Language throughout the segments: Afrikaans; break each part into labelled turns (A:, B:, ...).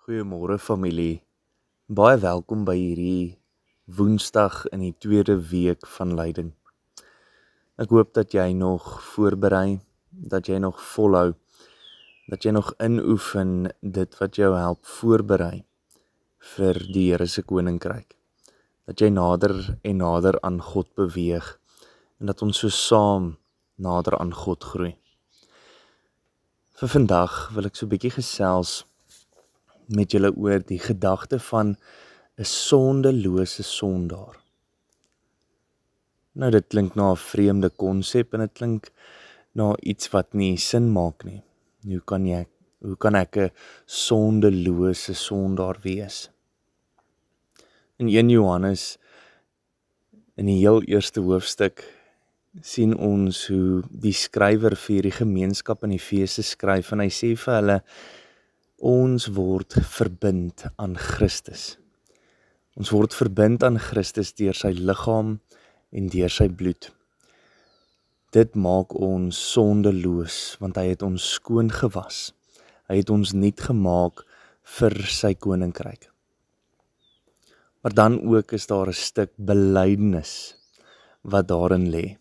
A: Goeiemôre familie, baie welkom by hierdie Woensdag in die tweede week van lyding. Ek hoop dat jy nog voorberei, dat jy nog volhou, dat jy nog inoefen dit wat jou help voorberei vir die Here se koninkryk. Dat jy nader en nader aan God beweeg en dat ons so saam nader aan God groei. Vir vandag wil ek so 'n bietjie gesels met julle oor die gedagte van 'n sondelose sondaar. Nou dit klink na 'n vreemde konsep en dit klink na iets wat nie sin maak nie. Hoe kan ek 'n sondelose sondaar wees? In 1 Johannes, in die heel eerste hoofstuk, sien ons hoe die skrywer vir hierdie gemeenskap in Efese skryf en hy sê vir hulle, ons word verbind aan Christus. Ons word verbind aan Christus deur sy liggaam en deur sy bloed. Dit maak ons sondeloos, want hy het ons skoon gewas. Hy het ons nuut gemaak vir sy koninkryk. Maar dan ook is daar 'n stuk belydenis wat daarin lê.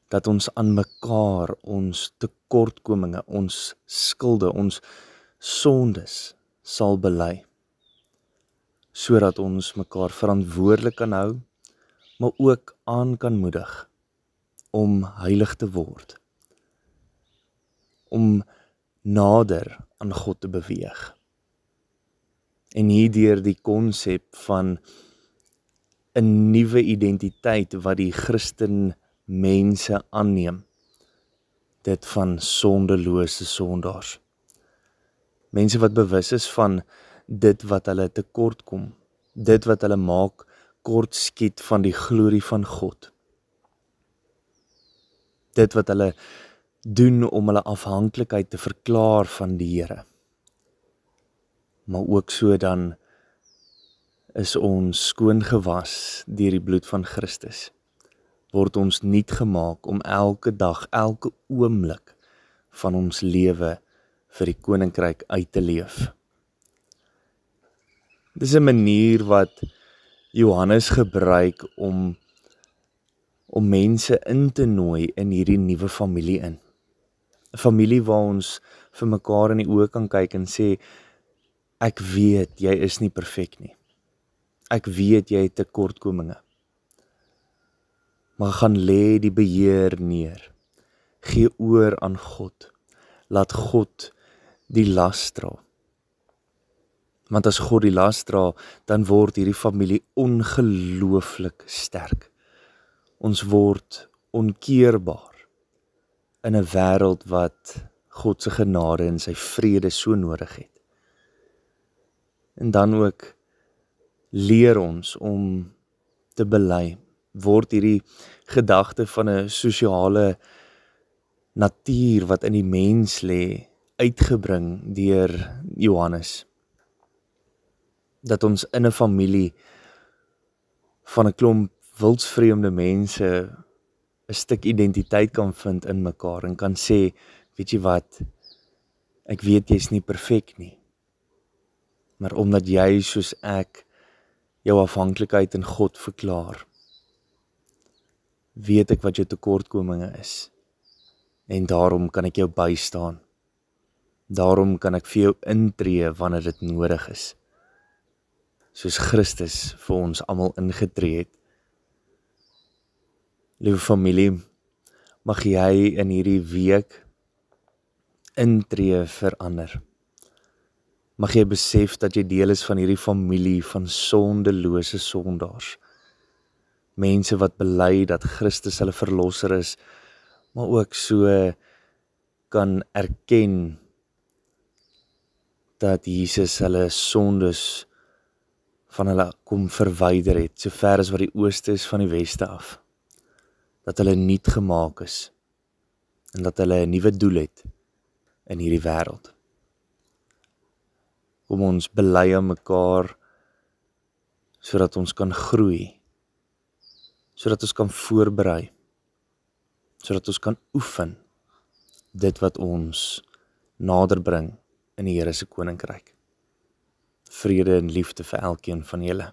A: Dat ons aan mekaar ons tekortkominge, ons skulde, ons sondes sal bely, sodat ons mekaar verantwoordelik kan hou, maar ook aan kan moedig om heilig te word, om nader aan God te beweeg. En hierdeur die konsep van 'n nuwe identiteit wat die Christen mense aanneem, dit van sondelose sondaars. Mense wat bewus is van dit wat hulle tekort kom, dit wat hulle maak kort skiet van die glorie van God. Dit wat hulle doen om hulle afhanklikheid te verklaar van die Here. Maar ook so dan is ons skoon gewas deur die bloed van Christus. Word ons nuut gemaak om elke dag, elke oomblik van ons lewe vir die koninkryk uit te leef. Dis 'n manier wat Johannes gebruik om mense in te nooi in hierdie nuwe familie in. 'n Familie waar ons vir mekaar in die oë kan kyk en sê, ek weet jy is nie perfek nie. Ek weet jy het tekortkominge. Maar gaan lê die beheer neer. Gee oor aan God. Laat God die las dra. Want as God die las dra, dan word hierdie familie ongelooflik sterk. Ons word onkeerbaar in 'n wêreld wat God se genade en sy vrede so nodig het. En dan ook leer ons om te bely, word hierdie gedagte van 'n sosiale natuur wat in die mens lê, uitgebring deur Johannes. Dat ons in 'n familie van 'n klomp wildsvreemde mense 'n stuk identiteit kan vind in mekaar en kan sê, weet jy wat, ek weet jy's nie perfek nie, maar omdat jy soos ek jou afhanklikheid in God verklaar, weet ek wat jou tekortkominge is, en daarom kan ek jou bystaan, daarom kan ek vir jou intree wanneer dit nodig is, soos Christus vir ons almal ingetree het. Liewe familie, mag jy in hierdie week intree vir ander. Mag jy besef dat jy deel is van hierdie familie van sondelose sondaars. Mense wat bely dat Christus hulle verlosser is, maar ook so kan erken dat Jesus hulle sondes van hulle kom verwyder het, so ver as wat die ooste is van die weste af. Dat hulle nuut gemaak is, en dat hulle 'n nuwe doel het in hierdie wêreld. Kom ons bely aan mekaar, sodat ons kan groei, sodat ons kan voorberei, sodat ons kan oefen, dit wat ons nader bring in die Here se koninkryk. vrede en liefde vir elkeen van julle.